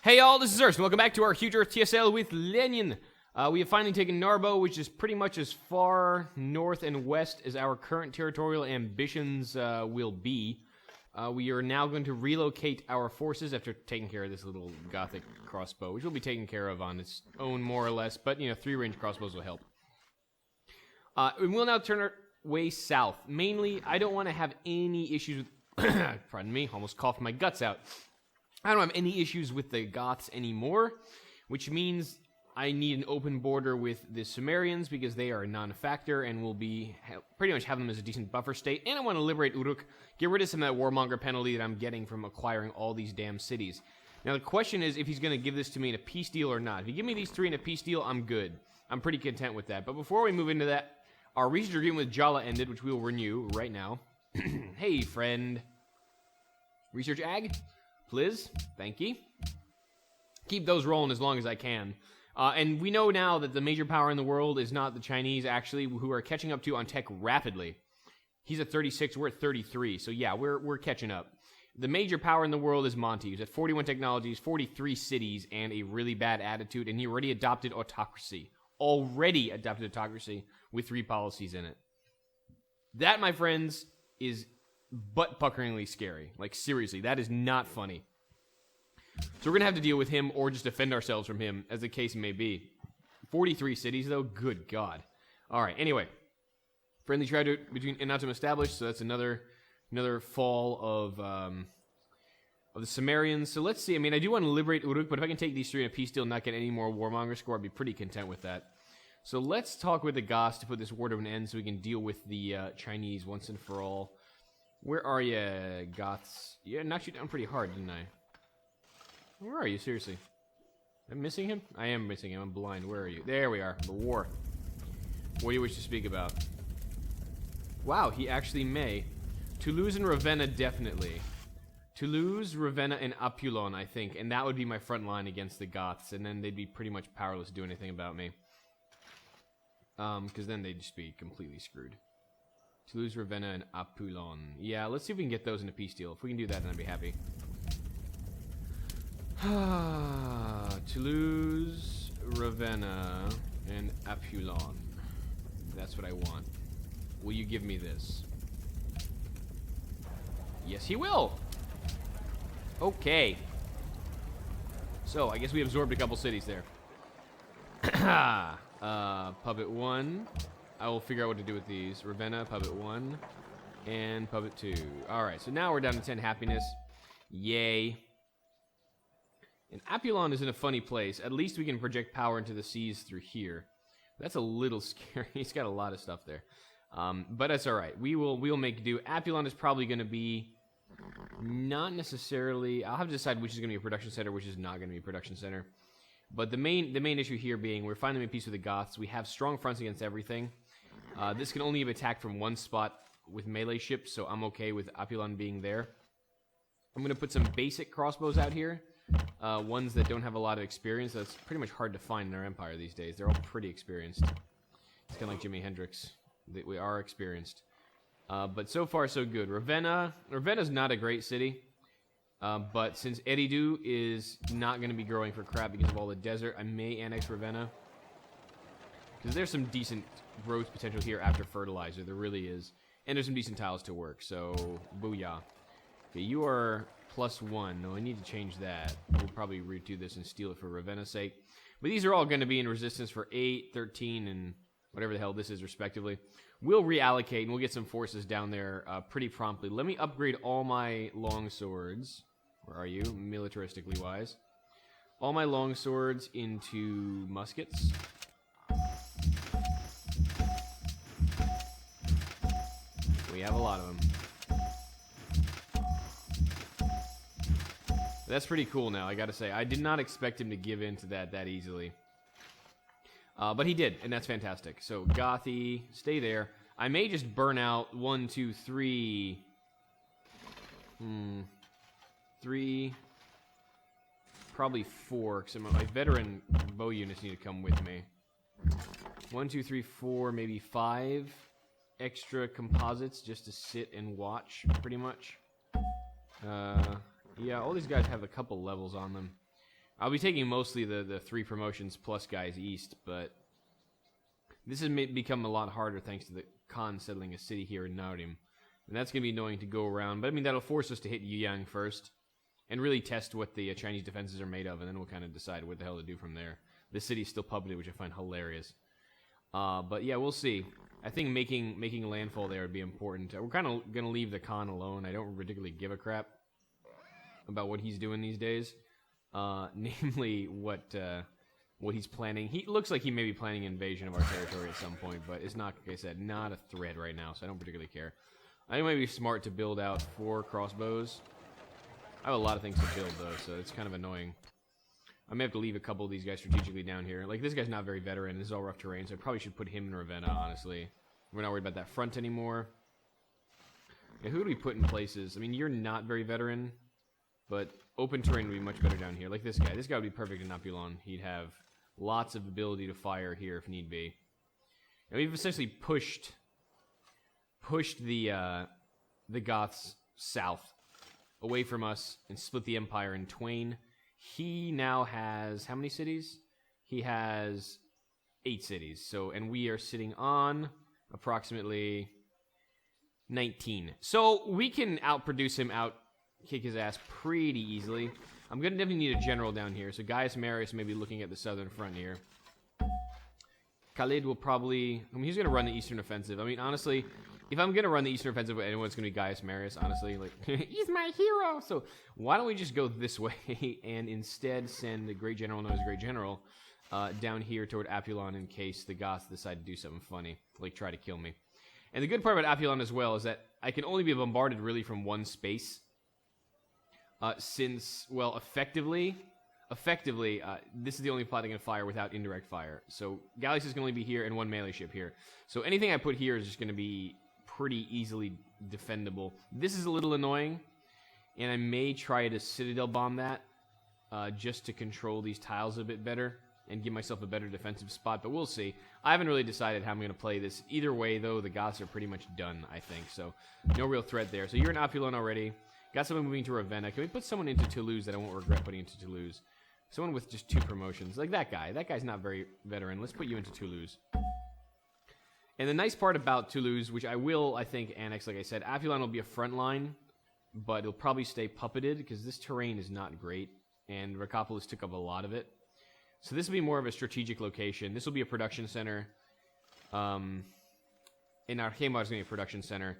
Hey y'all, this is Urs, and welcome back to our Huge Earth TSL with Lenin. We have finally taken Narbo, which is pretty much as far north and west as our current territorial ambitions will be. We are now going to relocate our forces after taking care of this little gothic crossbow, which will be taken care of on its own more or less, but you know, 3-range crossbows will help. We will now turn our way south. Mainly, I don't want to have any issues with... pardon me, almost coughed my guts out. I don't have any issues with the Goths anymore, which means I need an open border with the Sumerians because they are a non-factor and will be pretty much have them as a decent buffer state. And I want to liberate Uruk, get rid of some of that warmonger penalty that I'm getting from acquiring all these damn cities. Now the question is if he's going to give this to me in a peace deal or not. If you give me these 3 in a peace deal, I'm good. I'm pretty content with that. But before we move into that, our research agreement with Jala ended, which we will renew right now. Hey, friend. Research ag? Please, thank you. Keep those rolling as long as I can. And we know now that the major power in the world is not the Chinese, actually, who are catching up to on tech rapidly. He's at 36, we're at 33, so yeah, we're catching up. The major power in the world is Monty, who's at 41 technologies, 43 cities, and a really bad attitude, and he already adopted autocracy. Already adopted autocracy with 3 policies in it. That, my friends, is butt-puckeringly scary. Like, seriously, that is not funny. So we're going to have to deal with him or just defend ourselves from him, as the case may be. 43 cities, though? Good God. Alright, anyway. Friendly trade between Inatum established, so that's another fall of the Sumerians. So let's see. I mean, I do want to liberate Uruk, but if I can take these 3 in a peace deal and not get any more warmonger score, I'd be pretty content with that. So let's talk with the Goths to put this war to an end so we can deal with the Chinese once and for all. Where are you, Goths? Yeah, knocked you down pretty hard, didn't I? Where are you, seriously? Am I missing him? I am missing him. I'm blind. Where are you? There we are. The war. What do you wish to speak about? Wow, he actually may. Toulouse and Ravenna, definitely. Toulouse, Ravenna, and Apulon, I think. And that would be my front line against the Goths. And then they'd be pretty much powerless to do anything about me. Because then they'd just be completely screwed. Toulouse, Ravenna, and Apulon. Yeah, let's see if we can get those in a peace deal. If we can do that, then I'd be happy. Toulouse, Ravenna, and Apulon. That's what I want. Will you give me this? Yes, he will! Okay. So, I guess we absorbed a couple cities there. Puppet 1. I will figure out what to do with these. Ravenna, Puppet 1, and Puppet 2. Alright, so now we're down to 10 happiness. Yay. And Apulon is in a funny place. At least we can project power into the seas through here. That's a little scary. He's got a lot of stuff there. But that's alright. We'll make do. Apulon is probably going to be not necessarily... I'll have to decide which is going to be a production center, which is not going to be a production center. But the main issue here being we're finally in peace with the Goths. We have strong fronts against everything. This can only be attacked from one spot with melee ships, so I'm okay with Apulon being there. I'm going to put some basic crossbows out here. Ones that don't have a lot of experience. That's pretty much hard to find in our empire these days. They're all pretty experienced. It's kind of like Jimi Hendrix. We are experienced. But so far, so good. Ravenna's not a great city. But since Eridu is not going to be growing for crap because of all the desert, I may annex Ravenna. Because there's some decent growth potential here after fertilizer. There really is. And there's some decent tiles to work, so booyah. Okay, you are +1. No, I need to change that. We'll probably redo this and steal it for Ravenna's sake. But these are all going to be in resistance for 8, 13, and whatever the hell this is, respectively. We'll reallocate, and we'll get some forces down there pretty promptly. Let me upgrade all my long swords. Where are you, militaristically wise? All my long swords into muskets. We have a lot of them. That's pretty cool now, I gotta say. I did not expect him to give in to that easily. But he did, and that's fantastic. So, Gothi, stay there. I may just burn out 1, 2, 3... 3... Probably 4, because my veteran bow units need to come with me. 1, 2, 3, 4, maybe 5 extra composites just to sit and watch, pretty much. Yeah, all these guys have a couple levels on them. I'll be taking mostly the 3 promotions plus guys east, but this has become a lot harder thanks to the Khan settling a city here in Narim. And that's going to be annoying to go around, but I mean, that'll force us to hit Yuyang first and really test what the Chinese defenses are made of, and then we'll kind of decide what the hell to do from there. The city's still puppeted, which I find hilarious. But yeah, we'll see. I think making landfall there would be important. We're kind of going to leave the Khan alone. I don't particularly give a crap about what he's doing these days. Namely, what he's planning. He looks like he may be planning an invasion of our territory at some point, but it's not, like I said, not a threat right now, so I don't particularly care. I think it might be smart to build out 4 crossbows. I have a lot of things to build, though, so it's kind of annoying. I may have to leave a couple of these guys strategically down here. Like, this guy's not very veteran. This is all rough terrain, so I probably should put him in Ravenna, honestly. We're not worried about that front anymore. Yeah, who do we put in places? I mean, you're not very veteran, but open terrain would be much better down here. Like this guy. This guy would be perfect in Apulon. He'd have lots of ability to fire here if need be. And we've essentially pushed the Goths south, away from us, and split the empire in twain. He now has how many cities? He has 8 cities. So, and we are sitting on approximately 19. So we can outproduce him, kick his ass pretty easily. I'm gonna definitely need a general down here. So Gaius Marius may be looking at the southern front here. Khalid will probably... I mean, he's gonna run the eastern offensive. I mean, honestly, if I'm gonna run the eastern offensive with anyone, it's gonna be Gaius Marius, honestly. Like, he's my hero! So why don't we just go this way and instead send the great general known as Great General down here toward Apulon in case the Goths decide to do something funny, like try to kill me. And the good part about Apulon as well is that I can only be bombarded really from one space. Since, well, effectively, this is the only plot I can fire without indirect fire. So Gallius is going to only be here and 1 melee ship here. So anything I put here is just going to be pretty easily defendable. This is a little annoying, and I may try to Citadel bomb that just to control these tiles a bit better and give myself a better defensive spot, but we'll see. I haven't really decided how I'm going to play this. Either way, though, the Goths are pretty much done, I think, so no real threat there. So you're in Apulon already. Got someone moving to Ravenna. Can we put someone into Toulouse that I won't regret putting into Toulouse? Someone with just 2 promotions. Like that guy. That guy's not very veteran. Let's put you into Toulouse. And the nice part about Toulouse, which I will, I think, annex, like I said, Apulon will be a front line, but it'll probably stay puppeted because this terrain is not great, and Rakopolis took up a lot of it. So this will be more of a strategic location. This will be a production center. And Archemar is going to be a production center.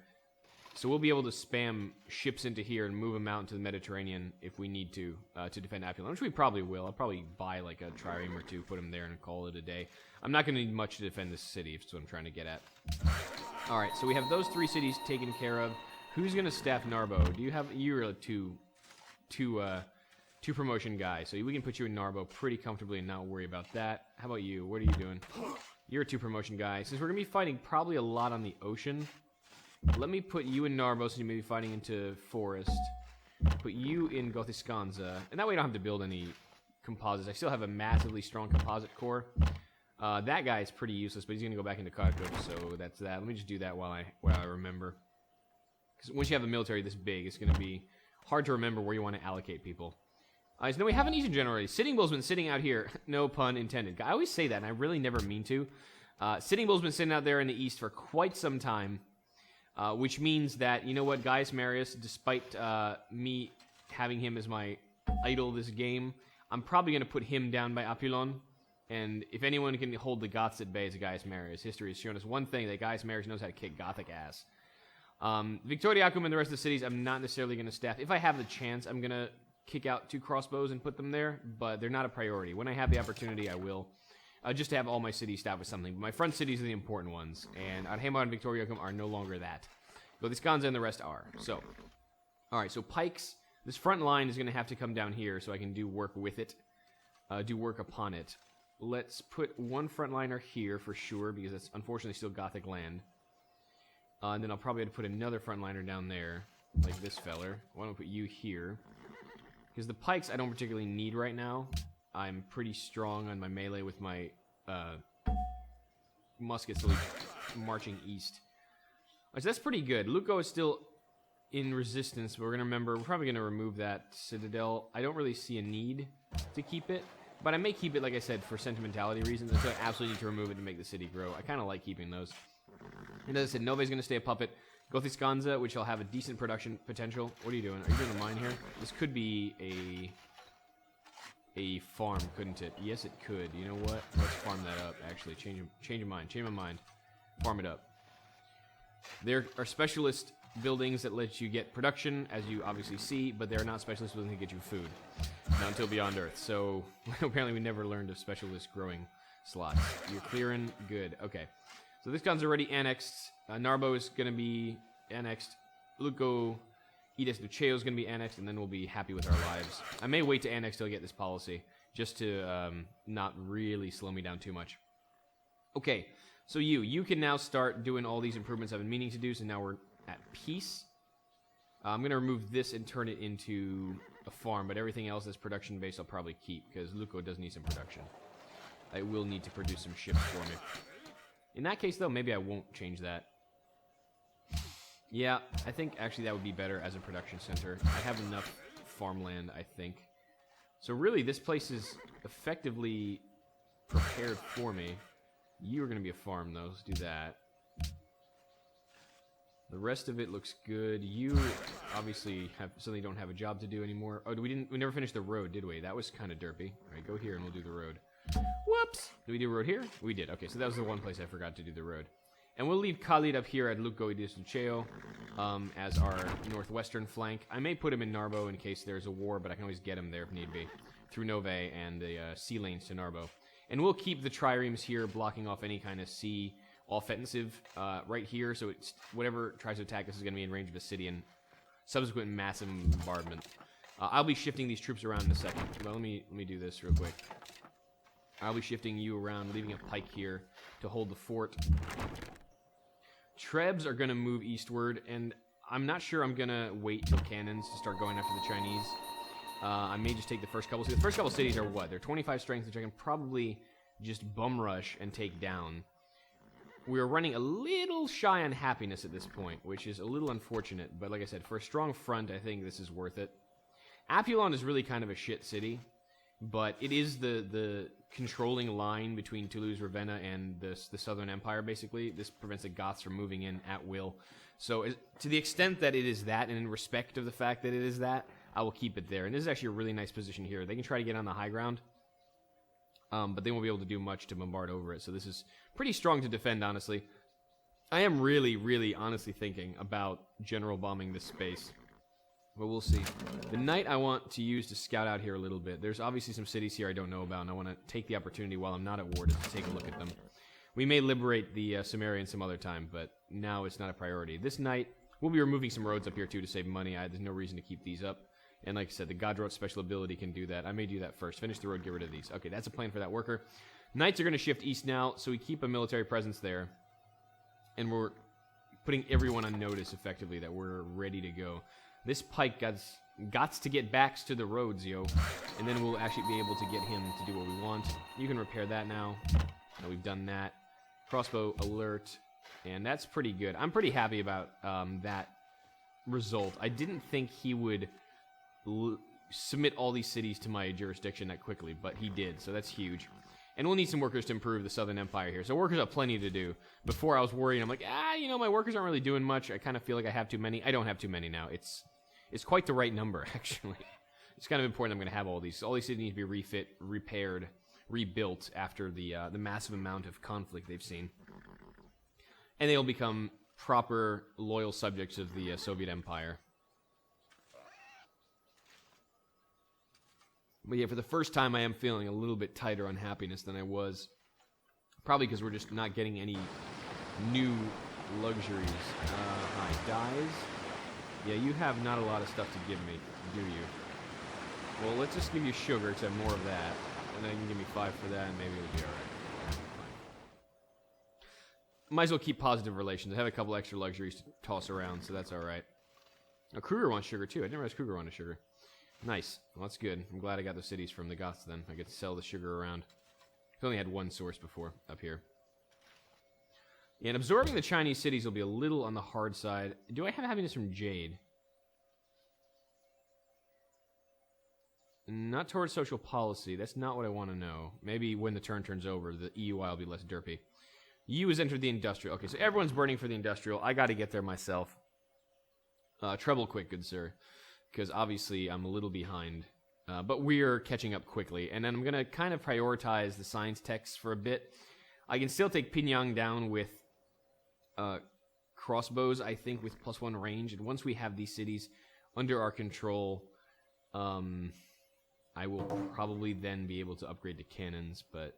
So we'll be able to spam ships into here and move them out into the Mediterranean if we need to defend Apulon, which we probably will. I'll probably buy like a trireme or 2, put them there, and call it a day. I'm not going to need much to defend this city, if that's what I'm trying to get at. All right, so we have those 3 cities taken care of. Who's going to staff Narbo? Do you have... You're a two promotion guy, so we can put you in Narbo pretty comfortably and not worry about that. How about you? What are you doing? You're a 2 promotion guy. Since we're going to be fighting probably a lot on the ocean... Let me put you in Narbo, so you may be fighting into Forest. Put you in Gothiscanza. And that way I don't have to build any composites. I still have a massively strong composite core. That guy is pretty useless, but he's going to go back into Kharkov, so that's that. Let me just do that while I remember. Because once you have a military this big, it's going to be hard to remember where you want to allocate people. So now we have an Eastern general already. Sitting Bull's been sitting out here. No pun intended. I always say that, and I really never mean to. Sitting Bull's been sitting out there in the east for quite some time. Which means that, you know what, Gaius Marius, despite me having him as my idol this game, I'm probably going to put him down by Apulon. And if anyone can hold the Goths at bay, it's Gaius Marius. History has shown us one thing, that Gaius Marius knows how to kick Gothic ass. Victoriacum and the rest of the cities, I'm not necessarily going to staff. If I have the chance, I'm going to kick out 2 crossbows and put them there, but they're not a priority. When I have the opportunity, I will. Just to have all my cities staffed with something. But my front cities are the important ones, and Archemar and Victoriacum are no longer that. Gothiscanza and the rest are. So, alright, so pikes. This front line is going to have to come down here so I can do work with it. Do work upon it. Let's put 1 frontliner here for sure, because that's unfortunately still Gothic land. And then I'll probably have to put another frontliner down there, like this feller. Why don't we put you here? Because the pikes I don't particularly need right now. I'm pretty strong on my melee with my muskets marching east. So that's pretty good. Luco is still in resistance, but we're going to remember, we're probably going to remove that citadel. I don't really see a need to keep it, but I may keep it, like I said, for sentimentality reasons, and so I absolutely need to remove it to make the city grow. I kind of like keeping those. And as I said, Nove's going to stay a puppet. Gothiscanza, which will have a decent production potential. What are you doing? Are you doing a mine here? This could be a farm, couldn't it? Yes, it could. You know what? Let's farm that up, actually. Change your mind. Change my mind. Farm it up. There are specialist buildings that let you get production, as you obviously see, but they're not specialist buildings that get you food. Not until Beyond Earth. So, apparently we never learned of specialist growing slots. You're clearing? Good. Okay. So this gun's already annexed. Narbo is going to be annexed. Luco Edis Duceo is going to be annexed, and then we'll be happy with our lives. I may wait to annex till I get this policy, just to not really slow me down too much. Okay, so you can now start doing all these improvements I've been meaning to do, so now we're at peace. I'm going to remove this and turn it into a farm, but everything else that's production-based I'll probably keep, because Luco does need some production. I will need to produce some ships for me. In that case, though, maybe I won't change that. Yeah, I think actually that would be better as a production center. I have enough farmland, I think. So really, this place is effectively prepared for me. You are going to be a farm, though. Let's do that. The rest of it looks good. You obviously suddenly don't have a job to do anymore. Oh, we never finished the road, did we? That was kind of derpy. All right, go here and we'll do the road. Whoops! Did we do a road here? We did. Okay, so that was the one place I forgot to do the road. And we'll leave Khalid up here at Luco Edis Duceo as our northwestern flank. I may put him in Narbo in case there's a war, but I can always get him there if need be. Through Nove and the sea lanes to Narbo. And we'll keep the triremes here, blocking off any kind of sea offensive right here. So it's whatever tries to attack us is going to be in range of a city and subsequent massive bombardment. I'll be shifting these troops around in a second. But let me do this real quick. I'll be shifting you around, leaving a pike here to hold the fort. Trebs are going to move eastward, and I'm not sure I'm going to wait till cannons to start going after the Chinese. I may just take the first couple. So the first couple cities are what? They're 25 strength, which I can probably just bum rush and take down. We're running a little shy on happiness at this point, which is a little unfortunate. But like I said, for a strong front, I think this is worth it. Apulon is really kind of a shit city, but it is the controlling line between Toulouse, Ravenna, and the Southern Empire, basically. This prevents the Goths from moving in at will. So to the extent that it is that, and in respect of the fact that it is that, I will keep it there. And this is actually a really nice position here. They can try to get on the high ground, but they won't be able to do much to bombard over it. So this is pretty strong to defend, honestly. I am really, really honestly thinking about general bombing this space. But we'll see. The night I want to use to scout out here a little bit. There's obviously some cities here I don't know about, and I want to take the opportunity while I'm not at war to take a look at them. We may liberate the Sumerians some other time, but now it's not a priority. This night, we'll be removing some roads up here, too, to save money. There's no reason to keep these up. And like I said, the Godrot special ability can do that. I may do that first. Finish the road, get rid of these. Okay, that's a plan for that worker. Knights are going to shift east now, so we keep a military presence there. And we're putting everyone on notice, effectively, that we're ready to go. This pike gots to get backs to the roads, yo. And then we'll actually be able to get him to do what we want. You can repair that now. No, we've done that. Crossbow alert. And that's pretty good. I'm pretty happy about that result. I didn't think he would submit all these cities to my jurisdiction that quickly, but he did, so that's huge. And we'll need some workers to improve the Southern Empire here. So workers have plenty to do. Before I was worried, I'm like, my workers aren't really doing much. I kind of feel like I have too many. I don't have too many now. It's quite the right number, actually. It's kind of important I'm going to have all these. All these cities need to be refit, repaired, rebuilt after the massive amount of conflict they've seen. And they'll become proper, loyal subjects of the Soviet Empire. But yeah, for the first time, I am feeling a little bit tighter on happiness than I was. Probably because we're just not getting any new luxuries. Hi, dyes. Yeah, you have not a lot of stuff to give me, do you? Well, let's just give you sugar to have more of that. And then you can give me 5 for that, and maybe it'll be alright. Fine. Might as well keep positive relations. I have a couple extra luxuries to toss around, so that's alright. Now, Kruger wants sugar, too. I didn't realize Kruger wanted sugar. Nice. Well, that's good. I'm glad I got the cities from the Goths then. I get to sell the sugar around. I've only had one source before, up here. Yeah, and absorbing the Chinese cities will be a little on the hard side. Do I have happiness from Jade? Not towards social policy. That's not what I want to know. Maybe when the turn turns over, the EUI will be less derpy. EU has entered the industrial. Okay, so everyone's burning for the industrial. I got to get there myself. Trouble quick, good sir. Because obviously I'm a little behind. But we're catching up quickly. And then I'm going to kind of prioritize the science texts for a bit. I can still take Pinyang down with crossbows, I think, with +1 range. And once we have these cities under our control, I will probably then be able to upgrade to cannons. But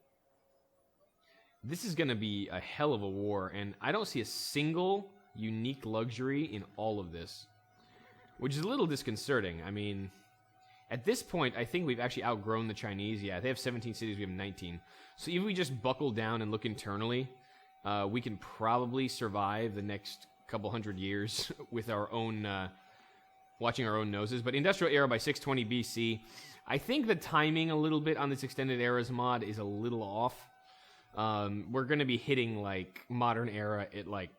this is going to be a hell of a war. And I don't see a single unique luxury in all of this. Which is a little disconcerting. I mean, at this point, I think we've actually outgrown the Chinese. Yeah, they have 17 cities, we have 19. So if we just buckle down and look internally, we can probably survive the next couple hundred years with our own, watching our own noses. But Industrial Era by 620 BC, I think the timing a little bit on this Extended Eras mod is a little off. We're going to be hitting, like, Modern Era at, like,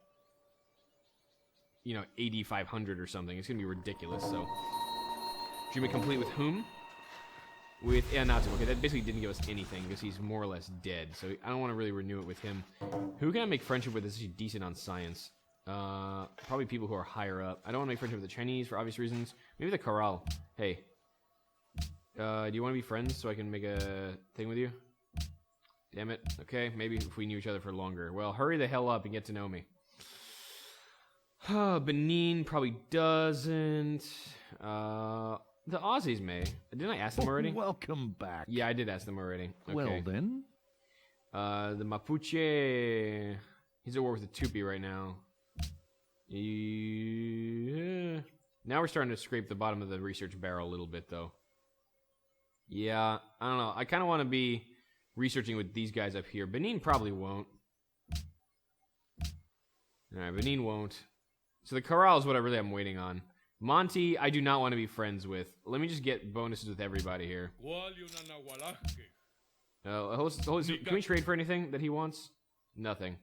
you know, AD 500 or something. It's going to be ridiculous, so. Dream complete with whom? With Natsu. Okay, that basically didn't give us anything because he's more or less dead. So I don't want to really renew it with him. Who can I make friendship with that's decent on science? Probably people who are higher up. I don't want to make friendship with the Chinese for obvious reasons. Maybe the Corral. Hey. Do you want to be friends so I can make a thing with you? Damn it. Okay, maybe if we knew each other for longer. Well, hurry the hell up and get to know me. Benin probably doesn't. The Aussies may. Didn't I ask them already? Welcome back. Yeah, I did ask them already. Okay. Well then. The Mapuche. He's at war with the Tupi right now. Yeah. Now we're starting to scrape the bottom of the research barrel a little bit, though. Yeah, I don't know. I kind of want to be researching with these guys up here. Benin probably won't. Alright, Benin won't. So the Corral is what I really am waiting on. Monty, I do not want to be friends with. Let me just get bonuses with everybody here. Can we trade for anything that he wants? Nothing.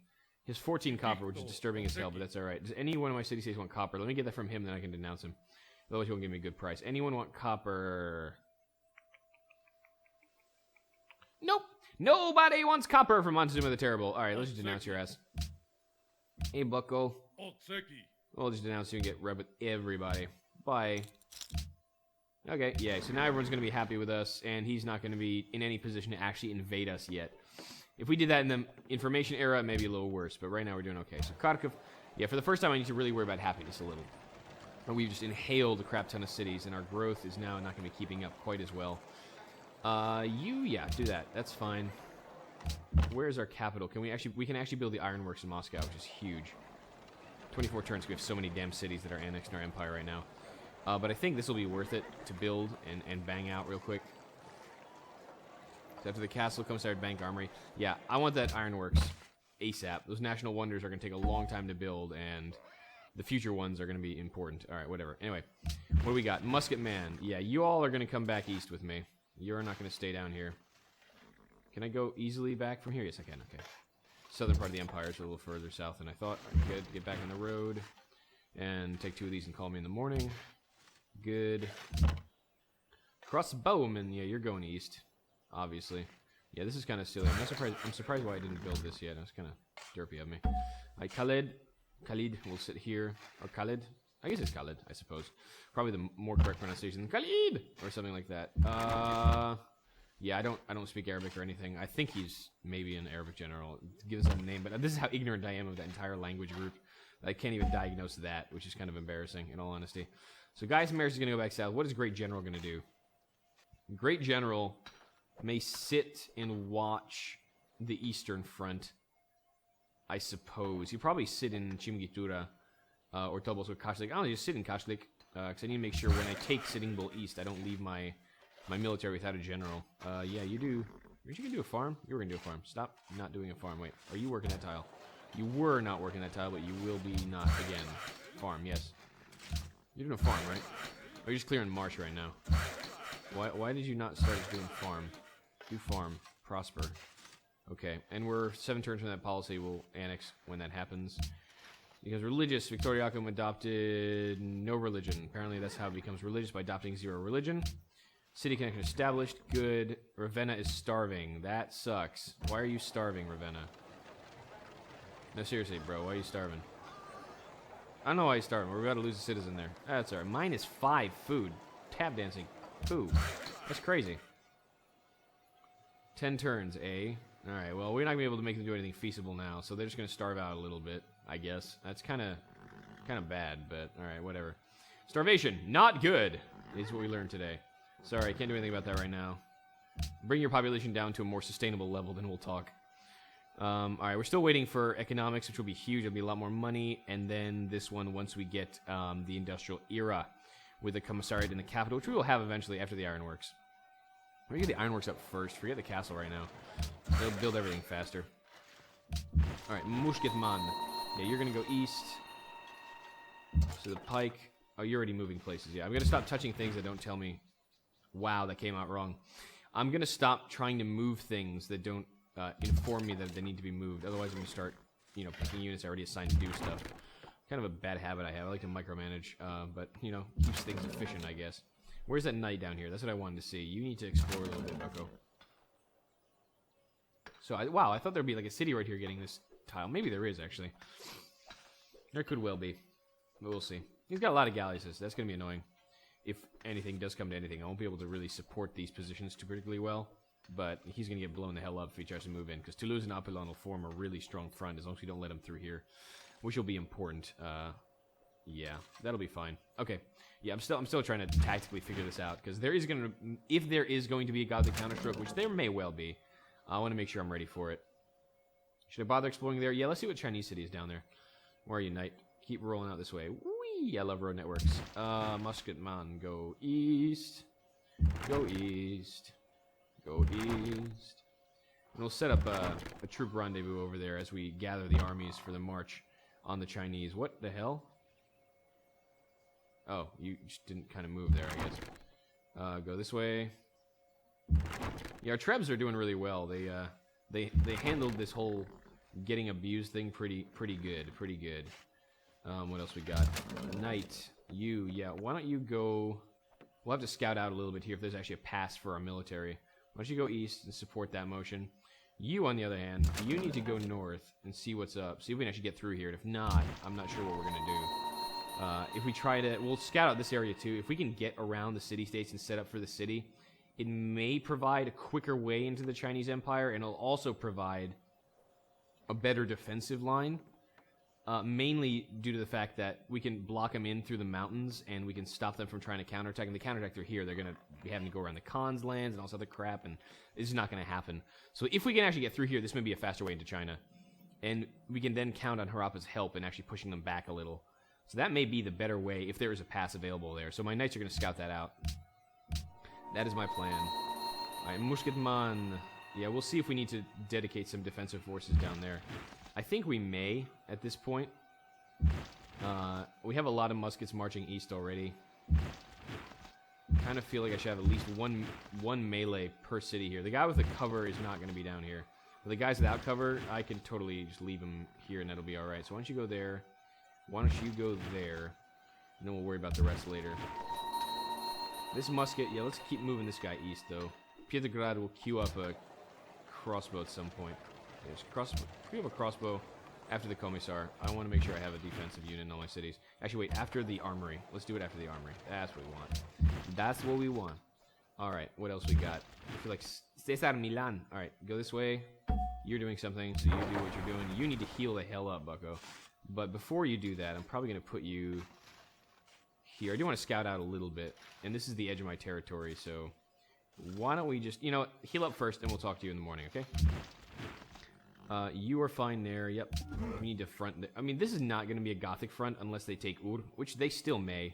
He has 14 copper, which is disturbing as hell, but that's alright. Does any one of my city-states want copper? Let me get that from him, then I can denounce him. Otherwise he won't give me a good price. Anyone want copper? Nope. Nobody wants copper from Montezuma the Terrible. Alright, let's just denounce your ass. Hey, bucko. We'll just denounce you and get red with everybody. Bye. Okay, yeah, so now everyone's going to be happy with us, and he's not going to be in any position to actually invade us yet. If we did that in the information era, it may be a little worse, but right now we're doing okay. So Kharkov, yeah, for the first time I need to really worry about happiness a little. And we've just inhaled a crap ton of cities, and our growth is now not going to be keeping up quite as well. Yeah, do that. That's fine. Where's our capital? We can actually build the ironworks in Moscow, which is huge. 24 turns, we have so many damn cities that are annexed in our empire right now. But I think this will be worth it to build and bang out real quick. So after the castle comes our bank armory. Yeah, I want that ironworks ASAP. Those national wonders are going to take a long time to build, and the future ones are going to be important. Alright, whatever. Anyway, what do we got? Musket Man. Yeah, you all are going to come back east with me. You're not going to stay down here. Can I go easily back from here? Yes, I can. Okay. Southern part of the empire is a little further south than I thought. Good. Get back on the road. And take 2 of these and call me in the morning. Good. Crossbowman. Yeah, you're going east. Obviously. Yeah, this is kind of silly. I'm surprised why I didn't build this yet. That's kind of derpy of me. Alright, Khalid will sit here. Or Khalid. I guess it's Khalid, I suppose. Probably the more correct pronunciation. Khalid! Or something like that. Yeah, I don't speak Arabic or anything. I think he's maybe an Arabic general. Give us a name, but this is how ignorant I am of that entire language group. I can't even diagnose that, which is kind of embarrassing, in all honesty. So Gaius Marius is going to go back south. What is Great General going to do? Great General may sit and watch the Eastern Front, I suppose. He'll probably sit in Chimgitura or Tobos or Kashlik. I don't know, just sit in Kashlik, because I need to make sure when I take Sitting Bull East, I don't leave my military without a general. Yeah, you do. Aren't you going to do a farm? You were going to do a farm. Stop not doing a farm. Wait, are you working that tile? You were not working that tile, but you will be not again. Farm, yes. You're doing a farm, right? Or you're just clearing marsh right now. Why did you not start doing farm? Do farm. Prosper. Okay, and we're 7 turns from that policy. We'll annex when that happens. Because religious, Victoriacum adopted no religion. Apparently that's how it becomes religious, by adopting 0 religion. City connection established. Good. Ravenna is starving. That sucks. Why are you starving, Ravenna? No, seriously, bro. Why are you starving? I don't know why you're starving. We're about to lose a citizen there. That's alright. -5 food. Tap dancing. Poo. That's crazy. 10 turns, eh? Alright, well, we're not going to be able to make them do anything feasible now, so they're just going to starve out a little bit, I guess. That's kind of bad, but alright, whatever. Starvation. Not good, is what we learned today. Sorry, can't do anything about that right now. Bring your population down to a more sustainable level, then we'll talk. Alright, we're still waiting for economics, which will be huge. It'll be a lot more money. And then this one, once we get the industrial era with the commissariat in the capital, which we will have eventually after the ironworks. We're going to get the ironworks up first. Forget the castle right now. They'll build everything faster. Alright, Musketman. Yeah, you're going to go east. So the pike. Oh, you're already moving places. Yeah, I'm going to stop touching things that don't tell me. Wow, that came out wrong. I'm going to stop trying to move things that don't inform me that they need to be moved. Otherwise, I'm going to start, picking units already assigned to do stuff. Kind of a bad habit I have. I like to micromanage, but, keeps things efficient, I guess. Where's that knight down here? That's what I wanted to see. You need to explore a little bit, Bucko. So, wow, I thought there'd be like a city right here getting this tile. Maybe there is, actually. There could well be. But we'll see. He's got a lot of galleys. That's going to be annoying. If anything does come to anything, I won't be able to really support these positions too particularly well. But he's going to get blown the hell up if he tries to move in. Because Toulouse and Apollon will form a really strong front as long as we don't let him through here. Which will be important. Yeah, that'll be fine. Okay. Yeah, I'm still trying to tactically figure this out. Because there is going to... If there is going to be a Gothic counterstroke, which there may well be, I want to make sure I'm ready for it. Should I bother exploring there? Yeah, let's see what Chinese city is down there. Where are you, knight? Keep rolling out this way. Whee! I love road networks. Musketman, go east. Go east. Go east. And we'll set up a troop rendezvous over there as we gather the armies for the march on the Chinese. What the hell? Oh, you just didn't kind of move there, I guess. Go this way. Yeah, our Trebs are doing really well. They handled this whole getting abused thing pretty good. What else we got? Knight, yeah. Why don't you go? We'll have to scout out a little bit here if there's actually a pass for our military. Why don't you go east and support that motion? You, on the other hand, you need to go north and see what's up. See if we can actually get through here. And if not, I'm not sure what we're gonna do. If we try to, we'll scout out this area too. If we can get around the city-states and set up for the city, it may provide a quicker way into the Chinese Empire, and it'll also provide a better defensive line. Mainly due to the fact that we can block them in through the mountains, and we can stop them from trying to counterattack. And the counterattack through here, they're going to be having to go around the Khan's lands and all this other crap, and this is not going to happen. So if we can actually get through here, this may be a faster way into China. And we can then count on Harappa's help in actually pushing them back a little. So that may be the better way if there is a pass available there. So my knights are going to scout that out. That is my plan. Alright, Musketman. Yeah, we'll see if we need to dedicate some defensive forces down there. I think we may at this point. We have a lot of muskets marching east already. Kind of feel like I should have at least one melee per city here. The guy with the cover is not going to be down here. But the guys without cover, I can totally just leave them here and that'll be alright. So why don't you go there? Why don't you go there? And then we'll worry about the rest later. This musket, yeah, let's keep moving this guy east, though. Pietrograd will queue up a crossbow at some point. There's crossbow. We have a crossbow after the commissar. I want to make sure I have a defensive unit in all my cities. Actually, wait, after the armory. Let's do it after the armory. That's what we want. That's what we want. Alright, what else we got? I feel like Cesar Milan. Alright, go this way. You're doing something, so you do what you're doing. You need to heal the hell up, bucko. But before you do that, I'm probably going to put you here. I do want to scout out a little bit. And this is the edge of my territory, so why don't we just, heal up first, and we'll talk to you in the morning, okay? You are fine there. Yep. We need to front. I mean, this is not going to be a Gothic front unless they take Ur, which they still may.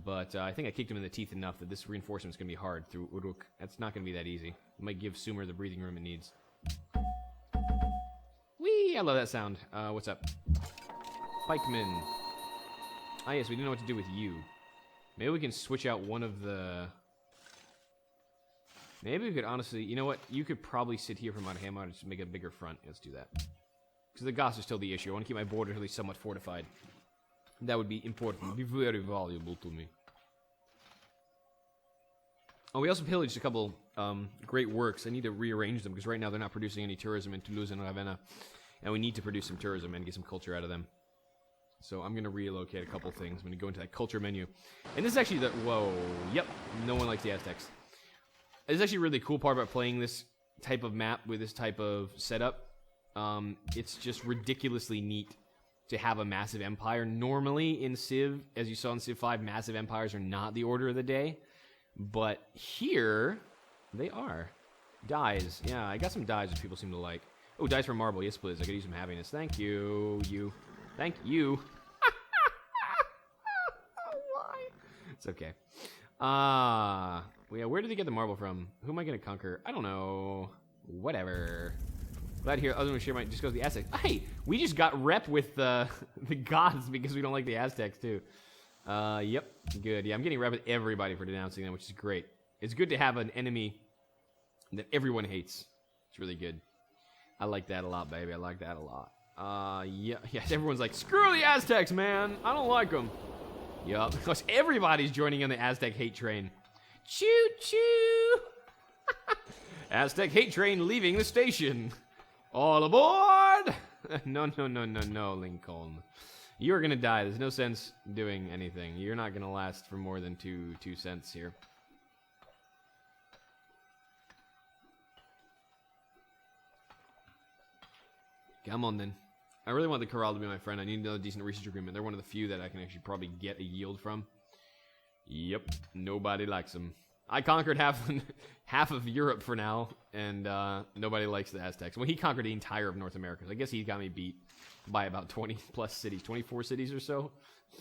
But I think I kicked them in the teeth enough that this reinforcement is going to be hard through Uruk. That's not going to be that easy. It might give Sumer the breathing room it needs. Whee! I love that sound. What's up? Pikemen. Ah, yes, we didn't know what to do with you. Maybe we can switch out one of the... Maybe we could honestly... You know what? You could probably sit here for Mount Hammer and just make a bigger front. Let's do that. Because the Goths are still the issue. I want to keep my border at least somewhat fortified. That would be important. It would be very valuable to me. Oh, we also pillaged a couple great works. I need to rearrange them because right now they're not producing any tourism in Toulouse and Ravenna. And we need to produce some tourism and get some culture out of them. So I'm going to relocate a couple things. I'm going to go into that culture menu. And this is actually the... Whoa. Yep. No one likes the Aztecs. This is actually a really cool part about playing this type of map with this type of setup. It's just ridiculously neat to have a massive empire. Normally in Civ, as you saw in Civ 5, massive empires are not the order of the day. But here, they are. Dyes. Yeah, I got some dyes that people seem to like. Oh, dyes for marble. Yes, please. I could use some happiness. Thank you. Thank you. Why? It's okay. Yeah, where did they get the marble from? Who am I going to conquer? I don't know. Whatever. Glad to hear other than share might just go to the Aztecs. Hey, we just got rep with the gods because we don't like the Aztecs, too. Yep. Good. Yeah, I'm getting rep with everybody for denouncing them, which is great. It's good to have an enemy that everyone hates. It's really good. I like that a lot, baby. I like that a lot. Yeah, yes, everyone's like, screw the Aztecs, man. I don't like them. Yup, because everybody's joining on the Aztec hate train. Choo-choo! Aztec hate train leaving the station. All aboard! No, Lincoln. You are going to die. There's no sense doing anything. You're not going to last for more than two cents here. Come on, then. I really want the Corral to be my friend. I need another decent research agreement. They're one of the few that I can actually probably get a yield from. Yep. Nobody likes them. I conquered half of Europe for now, and nobody likes the Aztecs. Well, he conquered the entire of North America. So I guess he got me beat by about 20-plus cities. 24 cities or so?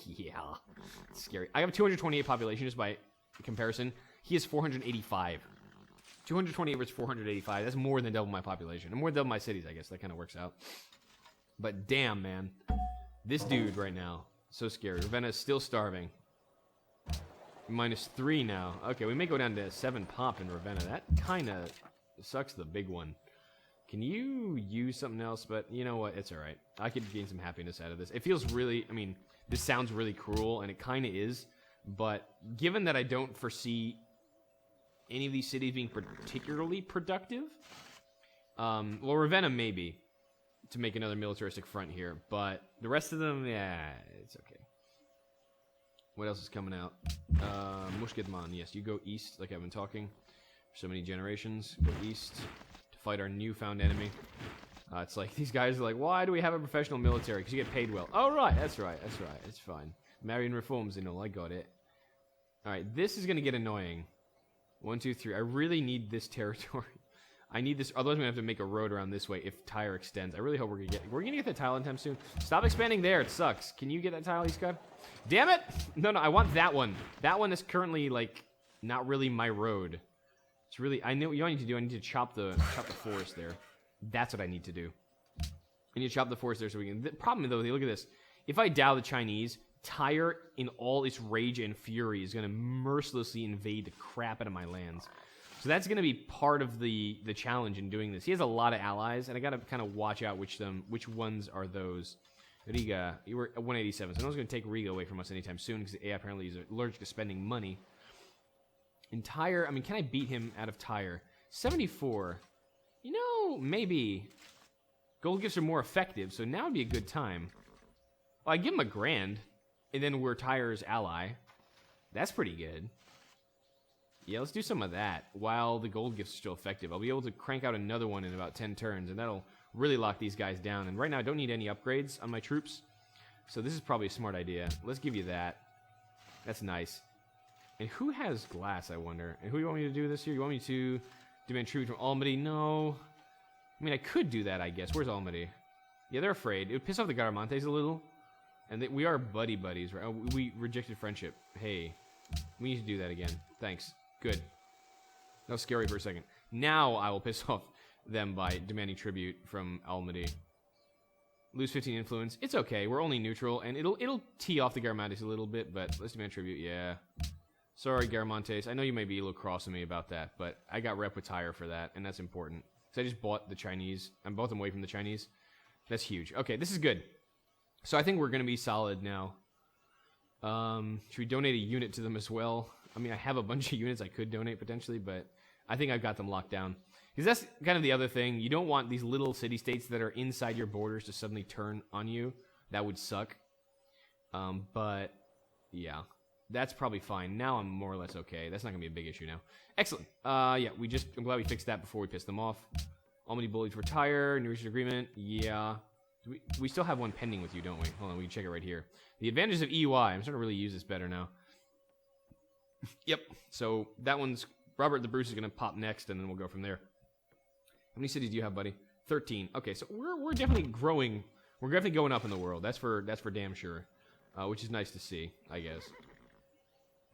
Yeah. It's scary. I have 228 population just by comparison. He has 485. 228 versus 485. That's more than double my population. And more than double my cities, I guess. That kind of works out. But damn, man. This dude right now. So scary. Ravenna is still starving. -3 now. Okay, we may go down to 7 pop in Ravenna. That kind of sucks the big one. Can you use something else? But you know what? It's alright. I could gain some happiness out of this. It feels really... I mean, this sounds really cruel, and it kind of is. But given that I don't foresee any of these cities being particularly productive. Well, Ravenna maybe, to make another militaristic front here, but the rest of them, yeah, it's okay. What else is coming out? Mushketman, yes, you go east, like I've been talking for so many generations. Go east to fight our newfound enemy. It's like, these guys are like, why do we have a professional military? Because you get paid well. Oh, right, that's right, it's fine. Marian reforms and all, I got it. Alright, this is going to get annoying. 1, 2, 3. I really need this territory. I need this. Otherwise, I'm going to have to make a road around this way if Tyre extends. I really hope we're going to get... We're going to get that tile in time soon. Stop expanding there. It sucks. Can you get that tile, Eastcod? Damn it! No, I want that one. That one is currently, like, not really my road. It's really... I know what you need to do. I need to chop the forest there. That's what I need to do. I need to chop the forest there so we can... The problem, though, look at this. If I Dow the Chinese... Tyre, in all its rage and fury, is going to mercilessly invade the crap out of my lands. So that's going to be part of the challenge in doing this. He has a lot of allies, and I got to kind of watch out which ones are those. Riga, you were at 187, so no one's going to take Riga away from us anytime soon, because the AI apparently is allergic to spending money. In Tyre, I mean, can I beat him out of Tyre? 74. You know, maybe. Gold gifts are more effective, so now would be a good time. Well, I give him a grand. And then we're Tyre's ally. That's pretty good. Yeah, let's do some of that. While the gold gifts are still effective, I'll be able to crank out another one in about 10 turns, and that'll really lock these guys down. And right now, I don't need any upgrades on my troops. So this is probably a smart idea. Let's give you that. That's nice. And who has glass, I wonder? And who do you want me to do this here? You want me to demand tribute from Almaty? No. I mean, I could do that, I guess. Where's Almaty? Yeah, they're afraid. It would piss off the Garamantes a little. And we are buddies, right? Oh, we rejected friendship. Hey, we need to do that again. Thanks. Good. That was scary for a second. Now I will piss off them by demanding tribute from Almaty. Lose 15 influence. It's okay. We're only neutral, and it'll tee off the Garamantes a little bit, but let's demand tribute. Yeah. Sorry, Garamantes. I know you may be a little cross with me about that, but I got rep with Tyre for that, and that's important. So I just bought the Chinese. I bought them away from the Chinese. That's huge. Okay, this is good. So I think we're going to be solid now. Should we donate a unit to them as well? I mean, I have a bunch of units I could donate potentially, but I think I've got them locked down. Because that's kind of the other thing. You don't want these little city-states that are inside your borders to suddenly turn on you. That would suck. But, yeah. That's probably fine. Now I'm more or less okay. That's not going to be a big issue now. Excellent. Yeah, I'm glad we fixed that before we pissed them off. Almany bullies retire. New research agreement. Yeah. We still have one pending with you, don't we? Hold on, we can check it right here. The advantages of EUI. I'm starting to really use this better now. Yep. So that one's... Robert the Bruce is going to pop next, and then we'll go from there. How many cities do you have, buddy? 13. Okay, so we're definitely growing. We're definitely going up in the world. That's for damn sure. Which is nice to see, I guess.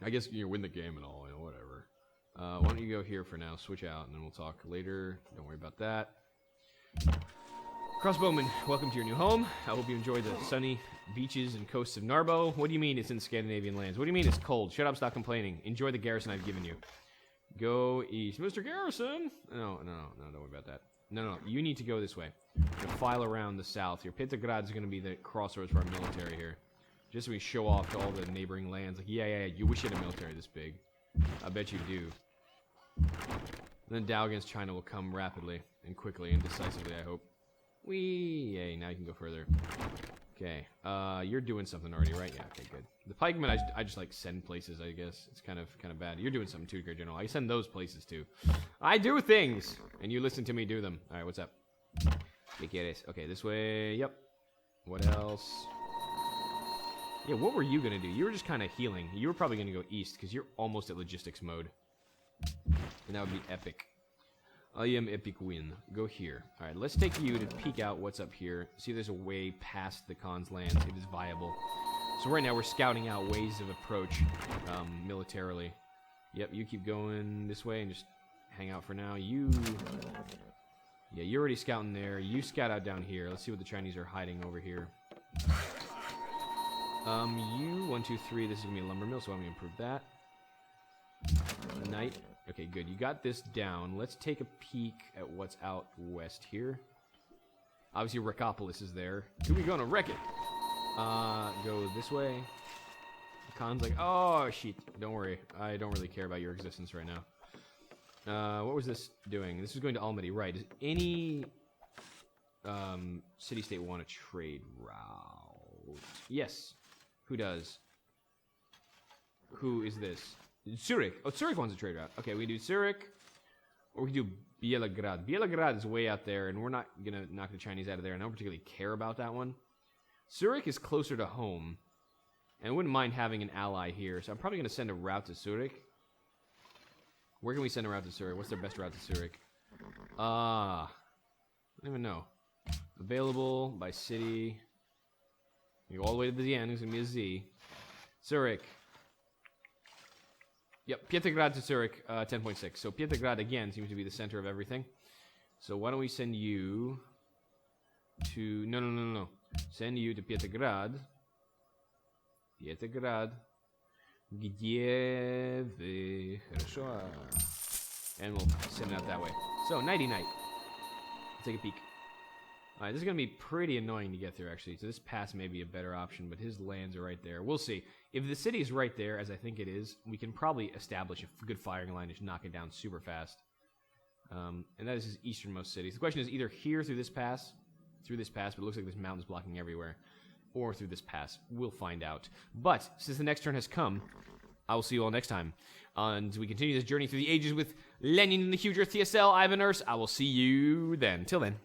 I guess you win the game and all, whatever. Why don't you go here for now? Switch out, and then we'll talk later. Don't worry about that. Crossbowman, welcome to your new home. I hope you enjoy the sunny beaches and coasts of Narbo. What do you mean it's in Scandinavian lands? What do you mean it's cold? Shut up, stop complaining. Enjoy the garrison I've given you. Go east. Mr. Garrison! No, don't worry about that. No, you need to go this way. You're file around the south here. Petrograd is going to be the crossroads for our military here. Just so we show off to all the neighboring lands. Like, yeah, you wish you had a military this big. I bet you do. And then Dow against China will come rapidly and quickly and decisively, I hope. Yay, now you can go further. Okay, you're doing something already, right? Yeah, okay, good. The pikemen, I just like send places, I guess. It's kind of bad. You're doing something too, Great General. I send those places too. I do things, and you listen to me do them. All right, what's up? Okay, this way. Yep. What else? Yeah, what were you gonna do? You were just kind of healing. You were probably gonna go east because you're almost at logistics mode, and that would be epic. I am epic win. Go here. All right, let's take you to peek out what's up here. See if there's a way past the Khan's land. See if it's viable. So right now we're scouting out ways of approach militarily. Yep, you keep going this way and just hang out for now. Yeah, you're already scouting there. You scout out down here. Let's see what the Chinese are hiding over here. You 1, 2, 3. This is gonna be a lumber mill, so I'm gonna improve that. Night. Okay, good. You got this down. Let's take a peek at what's out west here. Obviously, Wreckopolis is there. Who are we going to wreck it? Go this way. Khan's like, oh, shit. Don't worry. I don't really care about your existence right now. What was this doing? This is going to Almaty, right. Does any city-state want a trade route? Yes. Who does? Who is this? Zurich. Oh, Zurich wants a trade route. Okay, we do Zurich, or we can do Bielograd. Bielograd is way out there, and we're not going to knock the Chinese out of there, and I don't particularly care about that one. Zurich is closer to home, and I wouldn't mind having an ally here, so I'm probably going to send a route to Zurich. Where can we send a route to Zurich? What's their best route to Zurich? I don't even know. Available by city. You go all the way to the end. It's going to be a Z. Zurich. Yep, Pietrograd to Zurich, 10.6. So Pietrograd, again, seems to be the center of everything. So why don't we send you to... No. Send you to Pietrograd. Pietrograd. Где вы? Хорошо. And we'll send it out that way. So, nighty-night. Let's take a peek. Alright, this is going to be pretty annoying to get through, actually. So this pass may be a better option, but his lands are right there. We'll see. If the city is right there, as I think it is, we can probably establish a good firing line and just knock it down super fast. And that is his easternmost city. So the question is either here through this pass, but it looks like there's mountains blocking everywhere, or through this pass. We'll find out. But, since the next turn has come, I will see you all next time. And we continue this journey through the ages with Lenin and the Huge Earth TSL, Ivan Urs. I will see you then. Till then.